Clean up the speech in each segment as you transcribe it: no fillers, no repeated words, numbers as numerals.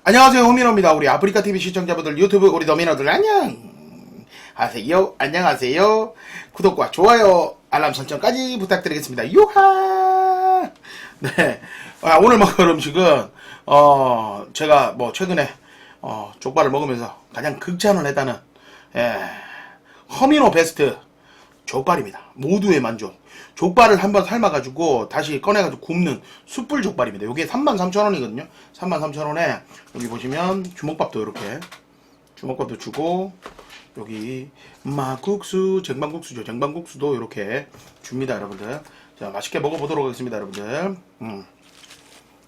안녕하세요, 호민호입니다. 우리 아프리카TV 시청자분들, 유튜브 우리 더미너들 안녕하세요. 안녕하세요. 구독과 좋아요, 알람 설정까지 부탁드리겠습니다. 유하. 네. 오늘 먹을 음식은 제가 뭐 최근에 족발을 먹으면서 가장 극찬을 했다는 허민호 베스트 족발입니다. 모두의 만족. 족발을 한번 삶아가지고 다시 꺼내가지고 굽는 숯불 족발입니다. 요게 33,000원이거든요. 33,000원에 여기 보시면 주먹밥도 이렇게 주먹밥도 주고, 여기 막국수, 쟁반국수죠. 쟁반국수도 이렇게 줍니다, 여러분들. 자, 맛있게 먹어보도록 하겠습니다, 여러분들.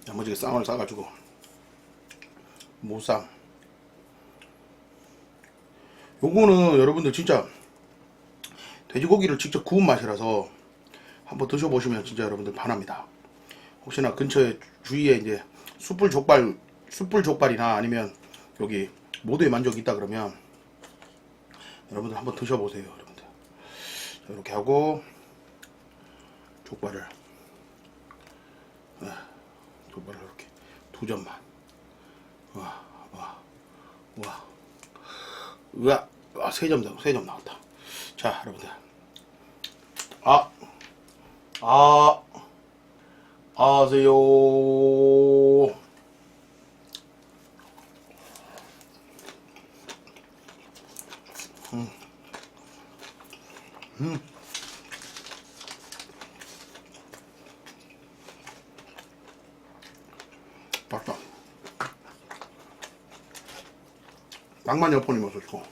야무지게 쌈을 싸가지고 모쌈. 요거는 여러분들 진짜 돼지고기를 직접 구운 맛이라서 한번 드셔보시면 진짜 여러분들 반합니다. 혹시나 근처에 주위에 이제 숯불 족발이나 아니면 여기 모두의 만족이 있다 그러면 여러분들 한번 드셔보세요, 여러분들. 자, 이렇게 하고 족발을 이렇게 두 점만. 우와, 세 점 나왔다. 자, 여러분들. 아세요. 맛있다. 낭만 여포니 맛있고.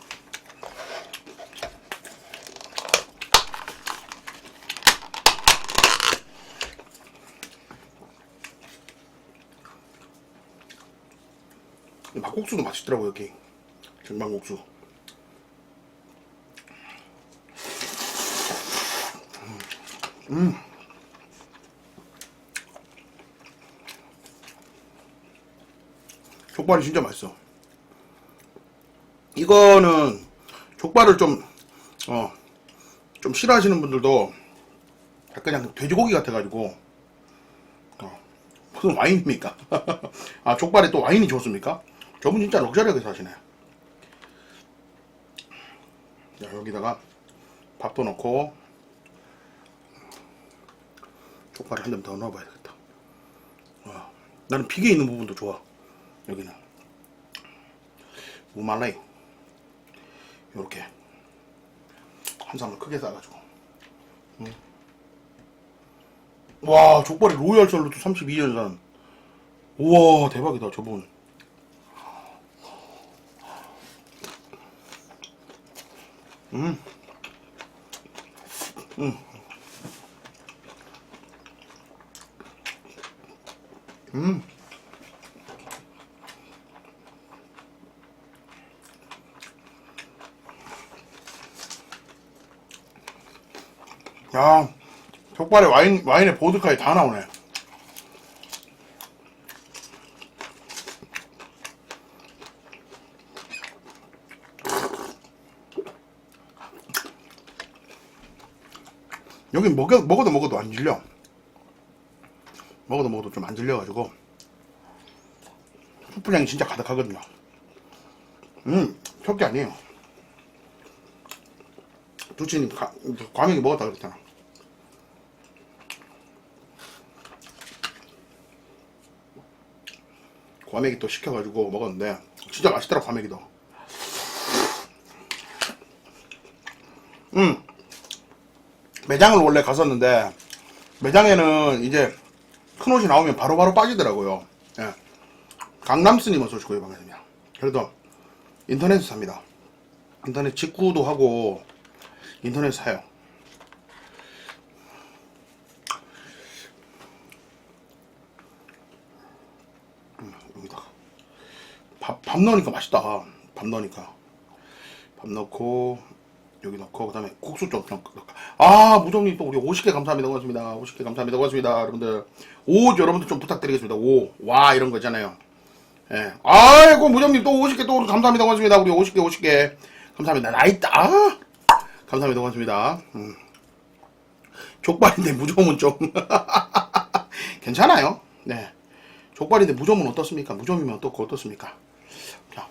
막국수도 맛있더라고, 여기. 전방국수. 족발이 진짜 맛있어. 이거는 족발을 좀 싫어하시는 분들도 그냥 돼지고기 같아가지고 무슨 와인입니까? 아, 족발에 또 와인이 좋습니까? 저분 진짜 럭셔리하게 사시네. 자, 여기다가 밥도 넣고 족발을 한 점 더 넣어봐야 되겠다. 나는 비계 있는 부분도 좋아. 여기는 무말라이 요렇게 한 쌍을 크게 싸가지고. 와, 족발이 로얄 썰루트 32년산. 우와, 대박이다, 저분. 야, 족발에 와인에 보드카에 다 나오네. 여긴 먹어도 안 질려. 먹어도 좀 안 질려가지고 숯불향이 진짜 가득하거든요. 척기 아니에요. 두치님 과메기 먹었다 그랬잖아. 과메기 또 시켜가지고 먹었는데 진짜 맛있더라, 과메기도. 매장을 원래 갔었는데 매장에는 이제 큰 옷이 나오면 바로바로 빠지더라고요. 예. 강남스님 어서 오시고요, 반갑습니다. 그래도 인터넷에서 삽니다. 인터넷 직구도 하고 인터넷 사요. 여기다가 밥 넣으니까 맛있다. 밥 넣으니까 밥 넣고 여기 넣고 그 다음에 국수 좀 무정님 또 우리 50개 감사합니다. 고맙습니다. 50개 감사합니다. 고맙습니다. 여러분들 여러분들 좀 부탁드리겠습니다. 와 이런 거 있잖아요. 예. 아이고, 무정님 또 50개 또 감사합니다. 고맙습니다. 우리 50개 감사합니다. 나있다. 감사합니다. 고맙습니다. 족발인데 무좀은 좀 괜찮아요. 네. 족발인데 무좀은 어떻습니까? 무좀이면 어떻고 어떻습니까? 자,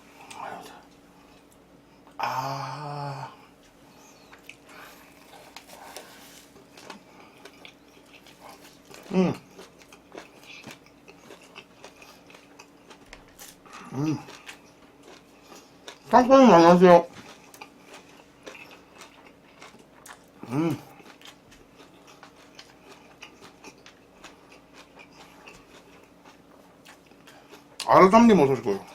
아, 음, 짱짱이 많이 하세요. 아르삼님 어서 오시고요.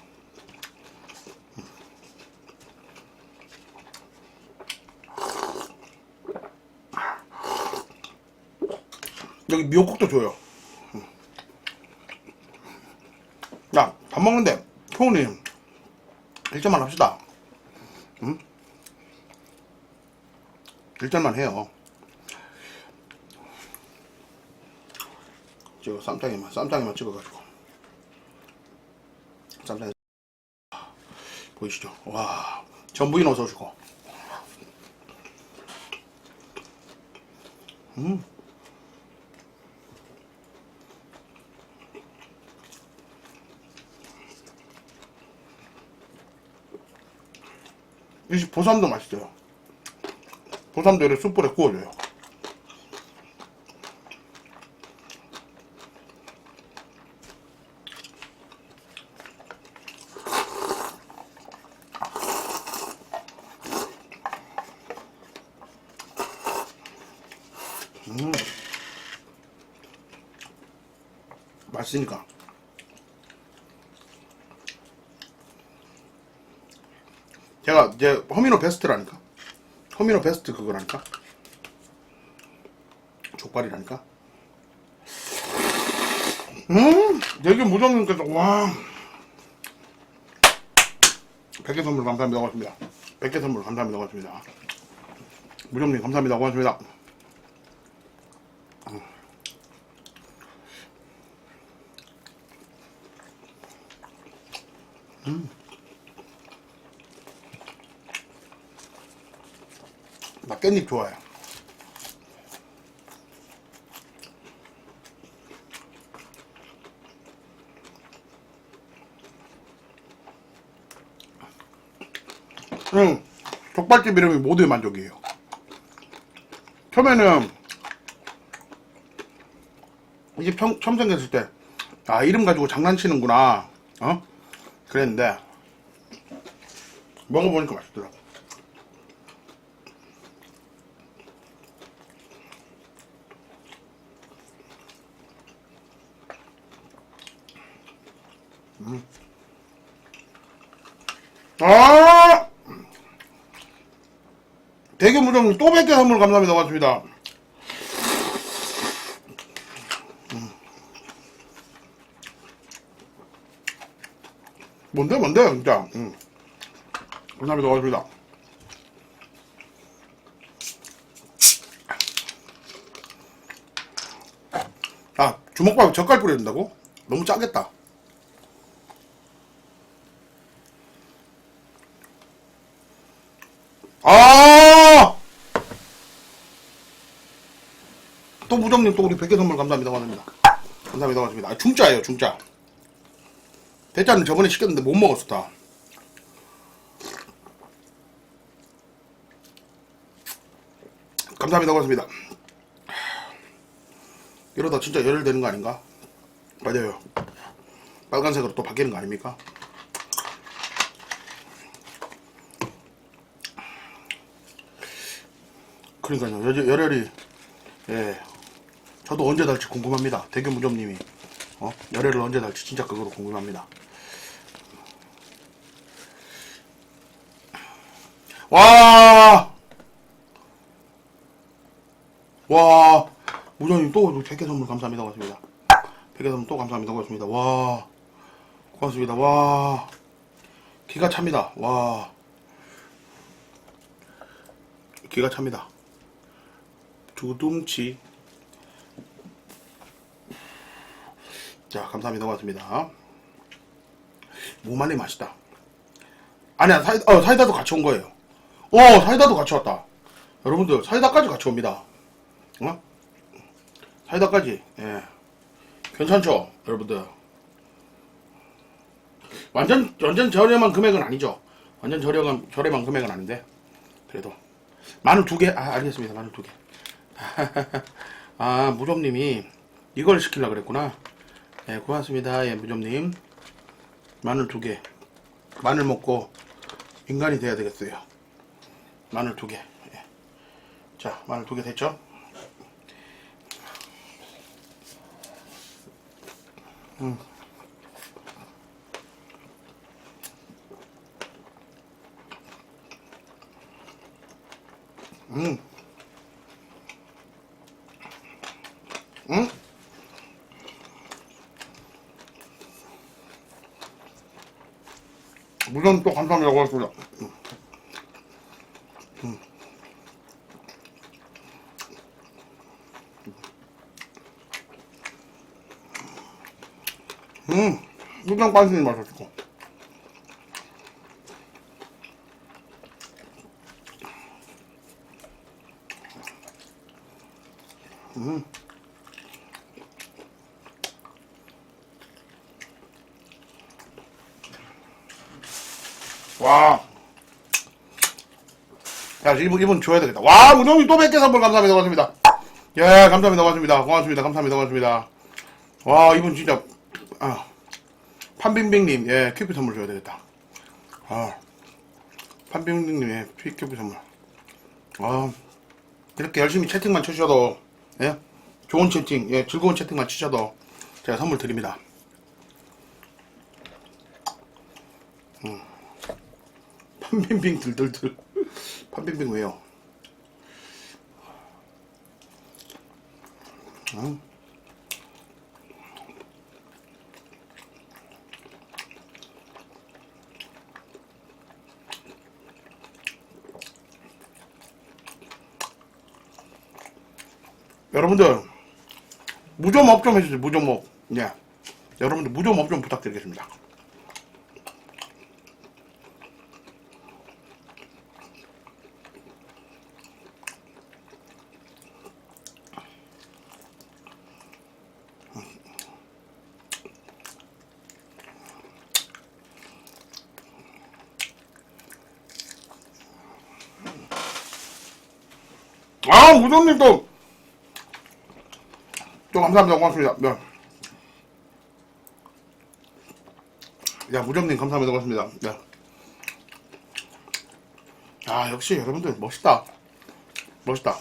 여기 미역국도 줘요. 야, 밥 먹는데 효우님 1점만 합시다. 응? 1점만 해요. 저 쌈장에만 찍어가지고 쌈장에 보이시죠? 와, 전부인 어서 오시고. 이 보쌈도 맛있어요. 보쌈도 이렇게 숯불에 구워줘요. 맛있으니까. 제가 이제 허민호 베스트라니까. 허민호 베스트 그거라니까. 족발이라니까. 되게 무정님께서 와. 100개 선물 감사합니다. 고맙습니다. 100개 선물 감사합니다. 고맙습니다. 무정님 감사합니다. 고맙습니다. 나 깻잎 좋아해. 족발집 이름이 모두의 만족이에요. 처음에는 이 집 처음 생겼을 때, 아, 이름 가지고 장난치는구나, 그랬는데, 먹어보니까 맛있더라고. 아! 대게무정님 또 100개 선물 감사합니다. 고맙습니다. 뭔데 진짜. 감사합니다. 고맙습니다. 아, 주먹밥에 젓갈 뿌려야 된다고? 너무 짜겠다. 아! 또 무정님 또 우리 100개 선물 감사합니다. 고맙습니다. 감사합니다. 고맙습니다. 아, 중짜예요, 중짜. 대짜는 저번에 시켰는데 못 먹었어, 다. 감사합니다. 고맙습니다. 이러다 진짜 열혈되는 거 아닌가? 맞아요. 빨간색으로 또 바뀌는 거 아닙니까? 그러니까요. 열혈이, 예. 저도 언제 달지 궁금합니다. 대규무점님이. 열혈을 언제 달지 진짜 그거로 궁금합니다. 와! 와! 무전님 또 100개 선물 감사합니다. 고맙습니다. 100개 선물 또 감사합니다. 고맙습니다. 와. 고맙습니다. 와. 기가 찹니다. 와. 기가 찹니다. 두둥치. 자, 감사합니다. 고맙습니다. 무만이 맛있다. 아니야, 사이다도 같이 온 거예요. 사이다도 같이 왔다. 여러분들, 사이다까지 같이 옵니다. 사이다까지, 예. 괜찮죠? 여러분들. 완전 저렴한 금액은 아니죠. 완전 저렴한 금액은 아닌데 그래도 마늘 2개. 아 알겠습니다. 마늘 2개. 아 무좀님이 이걸 시키려 그랬구나. 예 고맙습니다. 예 무좀님 마늘 2개. 마늘 먹고 인간이 돼야 되겠어요. 마늘 2개. 예. 자 마늘 2개 됐죠? 음. 음. 응? 무전 또 감사합니다. 고맙습니다. 무전 빤스니 맛있고. 와. 야, 이분 줘야 되겠다. 와, 무정이 또 100개 선물 감사합니다. 고맙습니다. 예, 감사합니다. 고맙습니다. 고맙습니다. 감사합니다. 고맙습니다. 와, 이분 진짜, 아, 판빙빙님, 예, 큐피 선물 줘야 되겠다. 아, 판빙빙님, 예, 큐피 선물. 아, 이렇게 열심히 채팅만 치셔도, 예, 좋은 채팅, 예, 즐거운 채팅만 치셔도 제가 선물 드립니다. 판빙빙 들들들. 판빙빙 왜요? 여러분들 무좀업 좀 해주세요. 무좀업. 예. 여러분들 무좀업 좀 부탁드리겠습니다. 아 무좀님 또 감사합니다. 고맙습니다. 네. 야 무좀님 감사합니다. 고맙습니다. 네. 아 역시 여러분들 멋있다. 멋있다.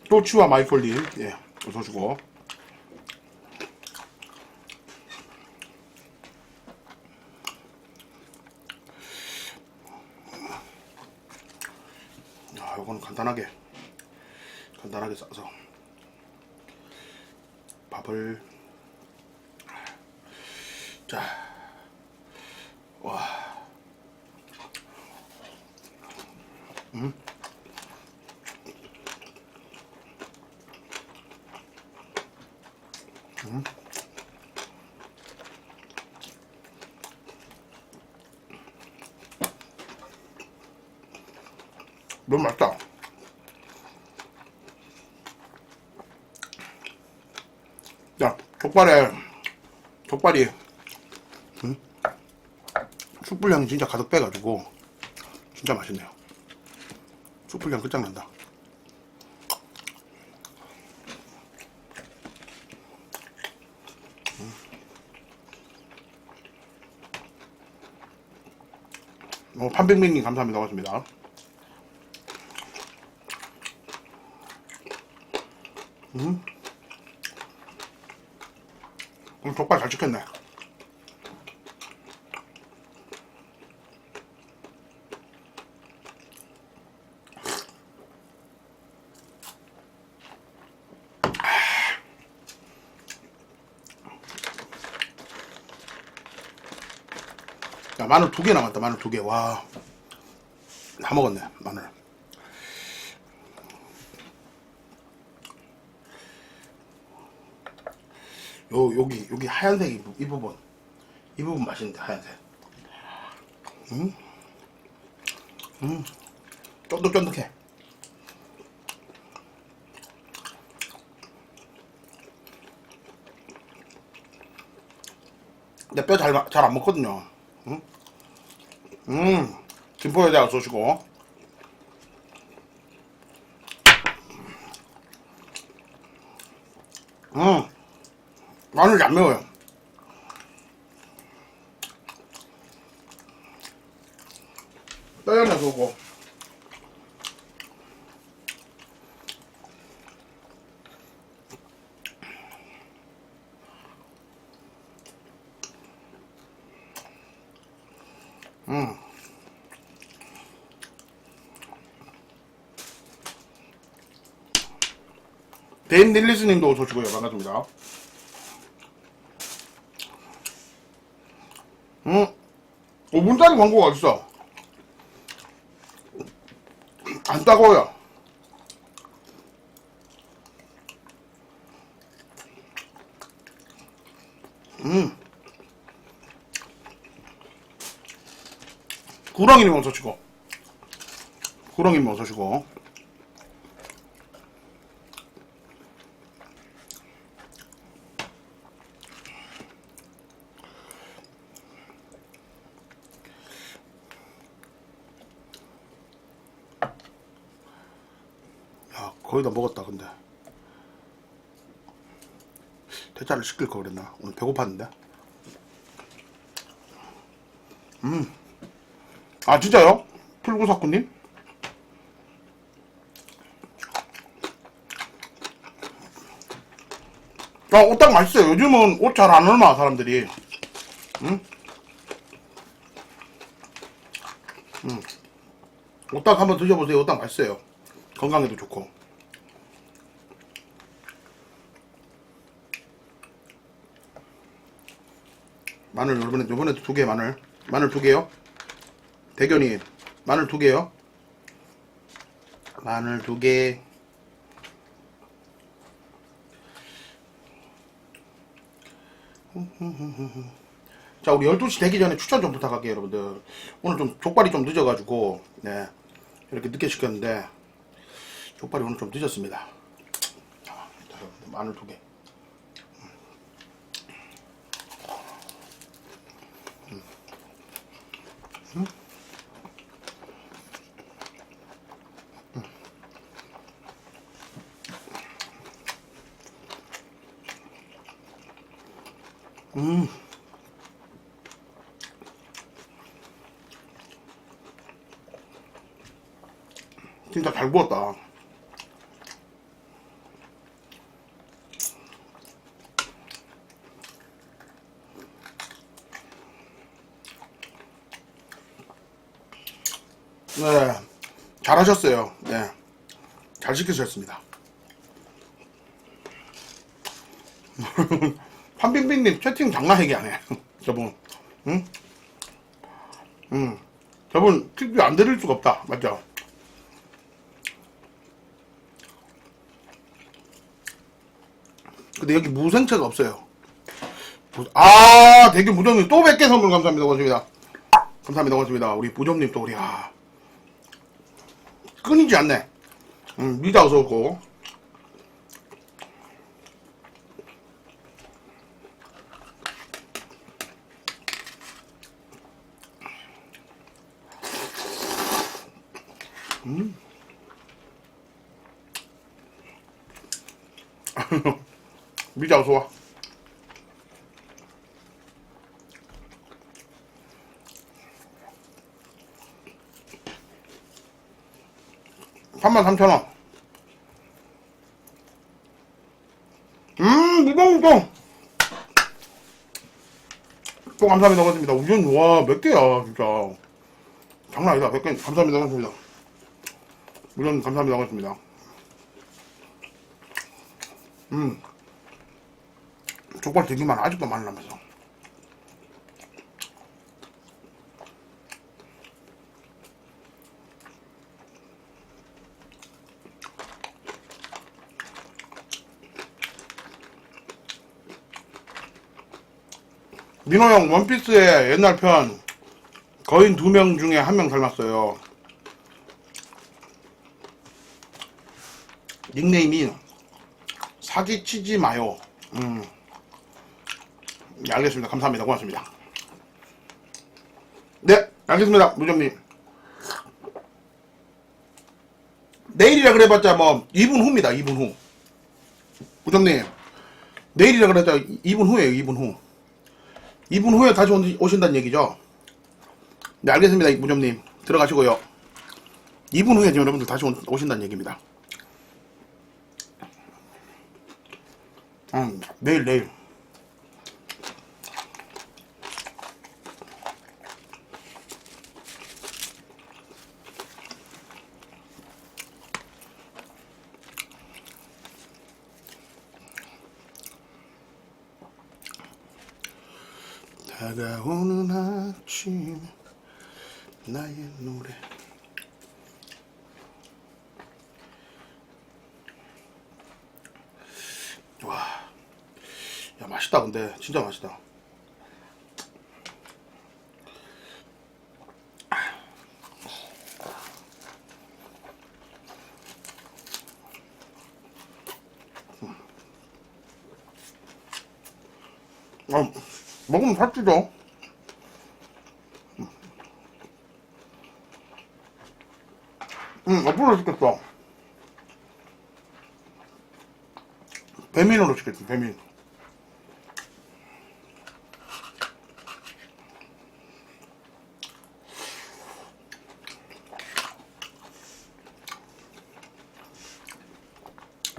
또치와 마이콜님 예 어서오시고. 아 요거는 간단하게 싸서 밥을 자 와. 너무 맛있다. 야, 족발이, 숯불향 진짜 가득 빼가지고, 진짜 맛있네요. 숯불향 끝장난다. 판백민님 감사합니다. 고맙습니다. 족발 잘 찍혔네. 야, 마늘 2개 남았다. 마늘 2개. 와, 다 먹었네. 마늘. 여기 하얀색 이 부분 맛있는데 하얀색. 쫀득쫀득해. 내 뼈 잘 안 먹거든요. 응? 김포에다가 쏘시고. 마늘이 안 매워요. 뼈 하나 쏘고. 데임 닐리스님도 어서 오시고요. 반갑습니다. 응? 5분짜리 광고가 어딨어? 안 따가워요. 구렁이님 어서 오시고. 구렁이님 어서 오시고. 야, 거의 다 먹었다, 근데. 대짜를 시킬 걸 그랬나? 오늘 배고팠는데. 아, 진짜요? 풀구사쿠님? 아, 오딱 맛있어요. 요즘은 옷 잘 안 얼마, 사람들이. 응? 오딱 한번 드셔보세요. 오딱 맛있어요. 건강에도 좋고. 마늘, 요번에도 2개 마늘. 마늘 2개요? 대견이, 마늘 2개요? 마늘 2개. 자, 우리 12시 되기 전에 추천 좀 부탁할게요, 여러분들. 오늘 좀 족발이 좀 늦어가지고, 네. 이렇게 늦게 시켰는데, 족발이 오늘 좀 늦었습니다. 자, 마늘 2개. 진짜 잘 구웠다. 네, 잘하셨어요. 네, 잘 시키셨습니다. 판빙빙님 채팅 장난 얘기하네. 저분, 응? 저분 팁이 안 드릴 수가 없다. 맞죠? 근데 여기 무생채가 없어요. 아, 대규 무정님 또 100개 선물 감사합니다. 고맙습니다. 감사합니다. 고맙습니다. 우리 부정님 또 우리, 끊이지 않네. 미자 어서 오고. 미자 어서 와. $33,000원. 무봉무봉. 또 감사합니다. 고맙습니다. 우전, 와, 몇 개야, 진짜. 장난 아니다. 100개. 감사합니다. 고맙습니다. 우전, 감사합니다. 고맙습니다. 족발 되게 많아. 아직도 많이 남았어. 민호형 원피스의 옛날 편 거인 2명 중에 1명 닮았어요. 닉네임이 사기치지 마요. 네, 알겠습니다. 감사합니다. 고맙습니다. 네, 알겠습니다. 무정님. 내일이라 그래봤자 뭐 2분 후입니다. 2분 후. 무정님. 내일이라 그랬자 2분 후에요. 2분 후. 2분 후에 다시 오신다는 얘기죠. 네, 알겠습니다. 무정님. 들어가시고요. 2분 후에 지금 여러분들 다시 오신다는 얘기입니다. 내일. 다가오는 아침 나의 노래. 와, 야 맛있다. 근데 진짜 맛있다. 먹으면 살찌죠. 어플로 시켰어. 배민으로 시켰지. 배민.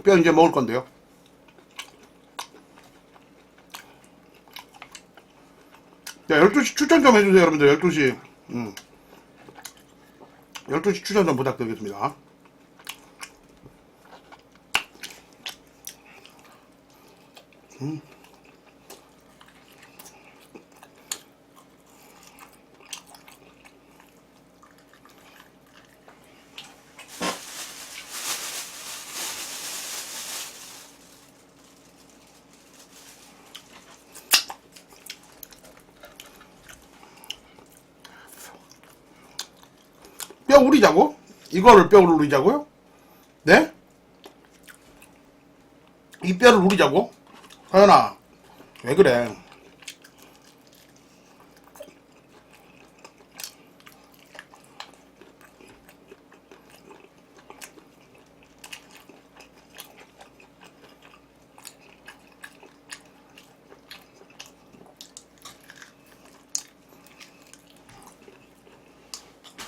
뼈 이제 먹을 건데요. 야, 12시 추천 좀 해주세요, 여러분들. 12시. 12시 추천 좀 부탁드리겠습니다. 뼈 우리자고? 이거를 뼈를 우리자고요? 네? 이 뼈를 우리자고? 서연아, 왜 그래?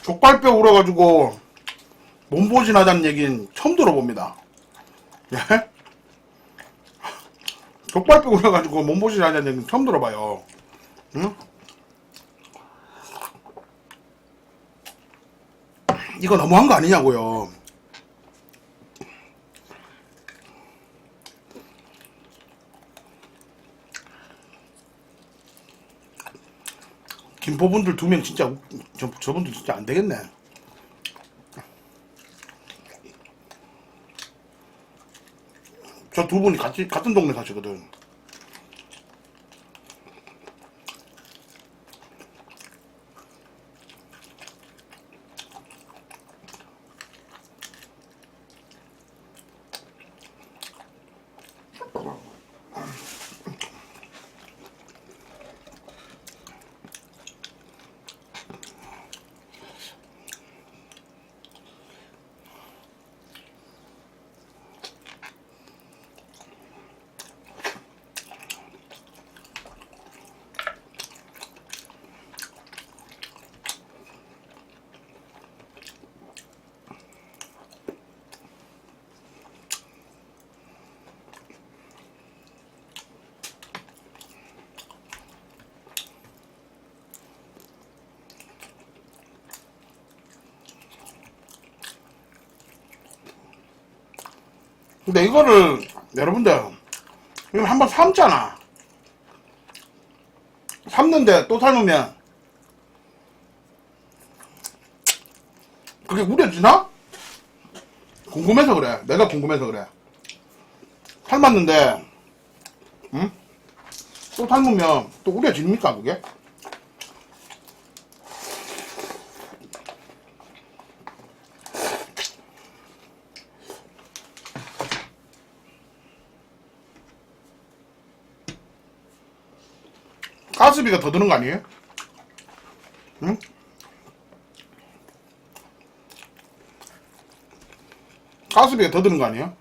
족발뼈 우려가지고 몸보신하자는 얘기는 처음 들어봅니다. 예? 족발뼈 우려가지고 몸보신하자는 얘기는 처음 들어봐요. 응? 이거 너무한 거 아니냐고요. 김포분들 2명 진짜 저분들 진짜 안 되겠네. 저 2분이 같은 동네 사시거든. 근데 이거를 여러분들 이거 한번 삶잖아. 삶는데 또 삶으면 그게 우려지나? 궁금해서 그래. 내가 궁금해서 그래. 삶았는데 응? 또 삶으면 또 우려집니까 그게? 가스비가 더 드는 거 아니에요? 응? 가스비가 더 드는 거 아니에요?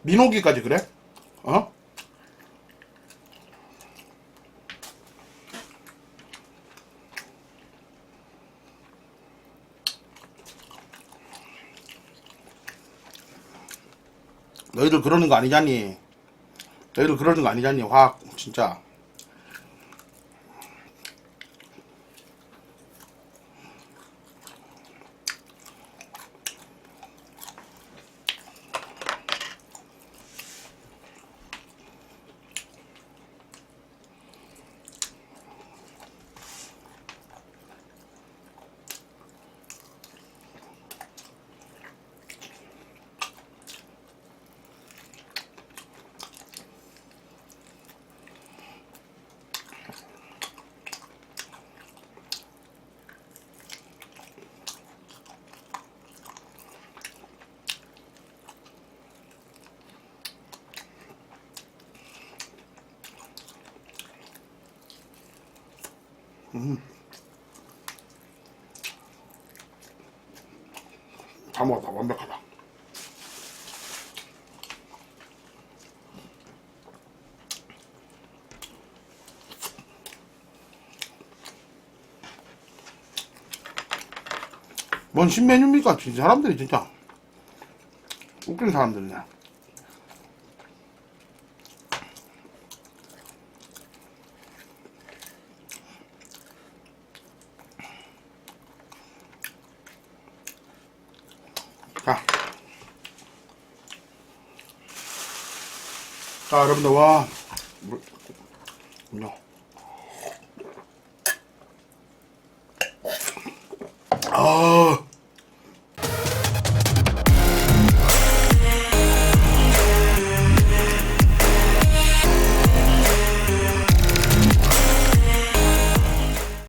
민호기까지 그래? 어? 너희들 그러는 거 아니잖니? 너희들 그러는 거 아니잖니? 화학 진짜. 다 먹었다. 완벽하다. 뭔 신메뉴입니까? 진짜 사람들이 진짜 웃기는 사람들이네. 자, 자 여러분들 와 음료. 아